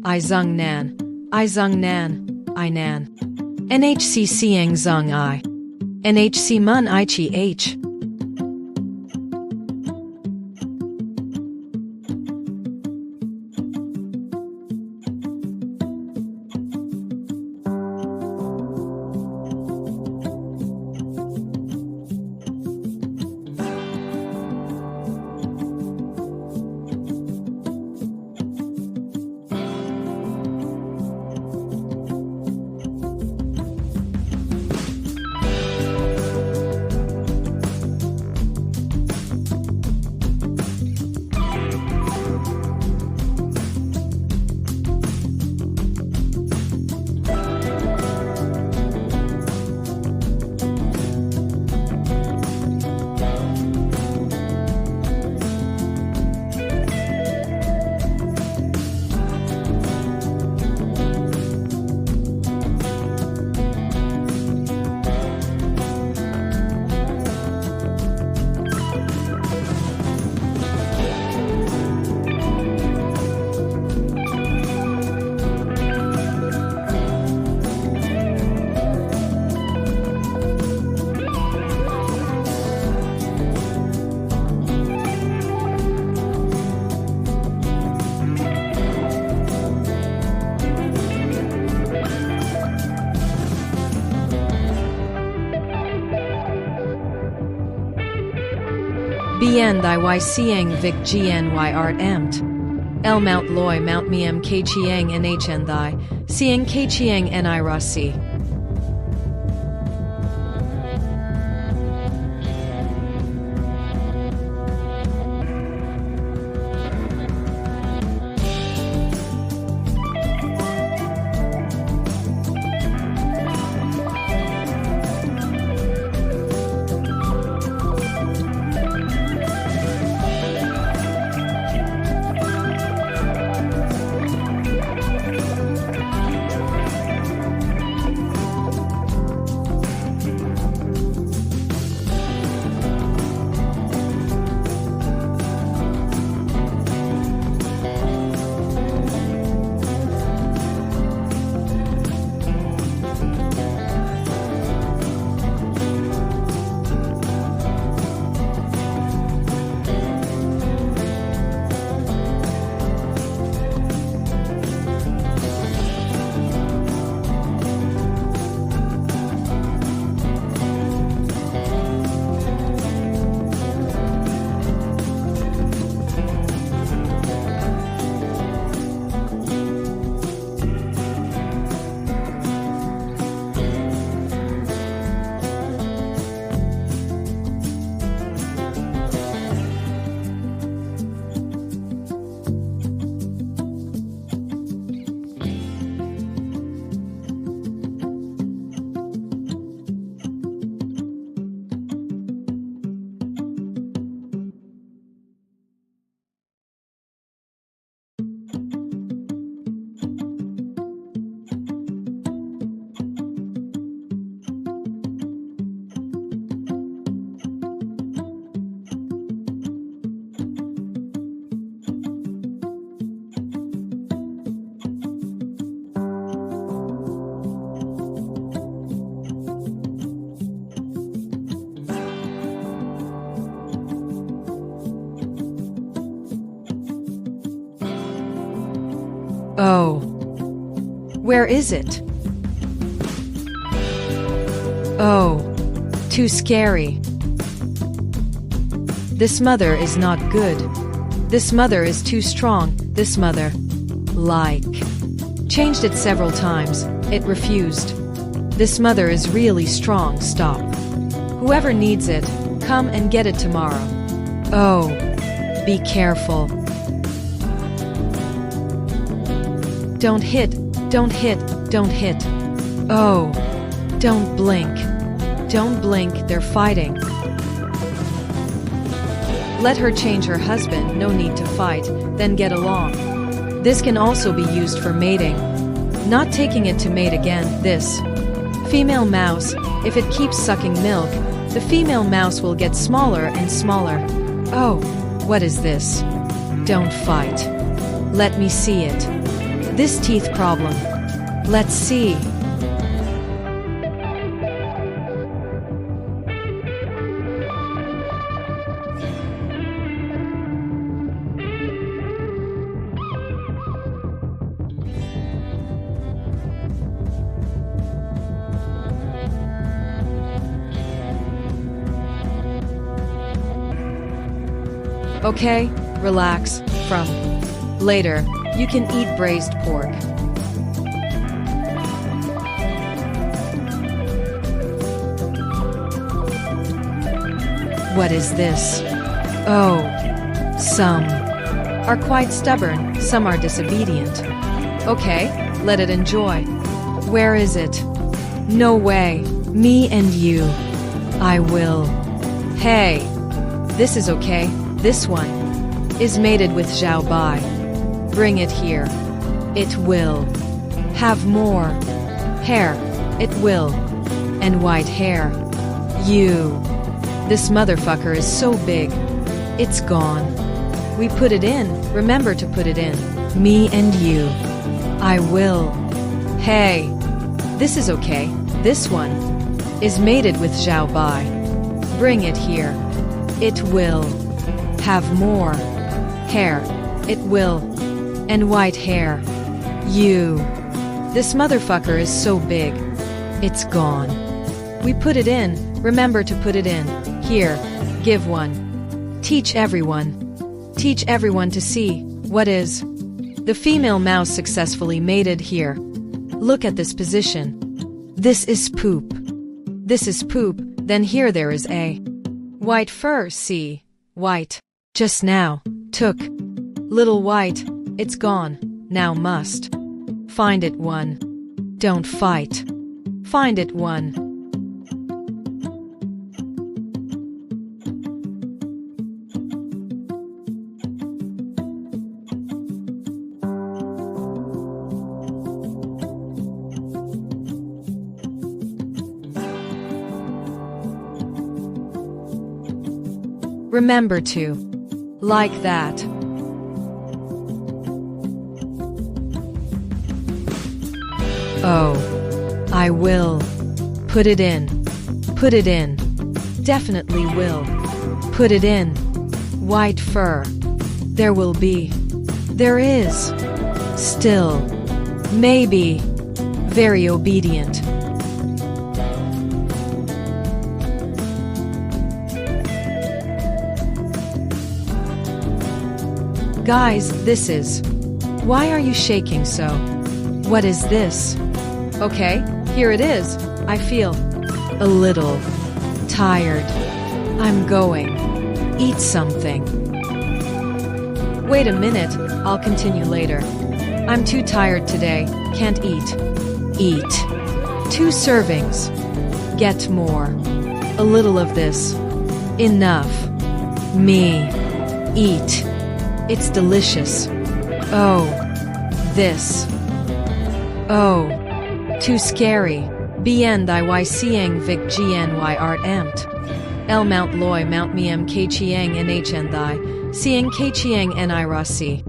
I zung nan. I zung nan. I nan. NHC siang zung I. NHC mun I chi h. Bien thy y siang vic gny art amt. El mount loy mount miem k chiang nhn thy, siang k chiang ni ra si. Oh. Where is it? Oh. Too scary. This mother is not good. This mother is too strong. This mother. Like. Changed it several times. It refused. This mother is really strong. Stop. Whoever needs it, come and get it tomorrow. Oh. Be careful. Don't hit, don't hit, don't hit. Oh. Don't blink. Don't blink, they're fighting. Let her change her husband, no need to fight, then get along. This can also be used for mating. Not taking it to mate again, this. Female mouse, if it keeps sucking milk, the female mouse will get smaller and smaller. Oh, what is this? Don't fight. Let me see it. This teeth problem. Let's see. Okay, relax. From later, you can eat braised pork. What is this? Oh, some are quite stubborn, some are disobedient. Okay, let it enjoy. Where is it? No way, me and you. I will. Hey, this is okay. This one is mated with Zhao Bai. Bring it here. It will have more hair. It will. And white hair. You. This motherfucker is so big. It's gone. We put it in. Remember to put it in. Me and you. I will. Hey. This is okay. This one is mated with Zhao Bai. Bring it here. It will have more hair. It will. And white hair. You. This motherfucker is so big. It's gone. We put it in. Remember to put it in. Here. Give one. Teach everyone. Teach everyone to see. What is? The female mouse successfully mated here. Look at this position. This is poop. This is poop. Then here there is a white fur. See. White. Just now. Took. Little white. It's gone. Now must. Find it one. Don't fight. Find it one. Remember to like that. Oh, I will. Put it in. Put it in. Definitely will. Put it in. White fur. There will be. There is. Still. Maybe. Very obedient. Guys, this is. Why are you shaking so? What is this? Okay, here it is. I feel a little tired. I'm going. Eat something. Wait a minute, I'll continue later. I'm too tired today, can't eat. Eat. 2 servings. Get more. A little of this. Enough. Me. Eat. It's delicious. Oh. This. Oh. Too scary. Bien thy siang vic gny art amt. El mount loy mount miem k chiang nh and thy. Siang k chiang ni ra si.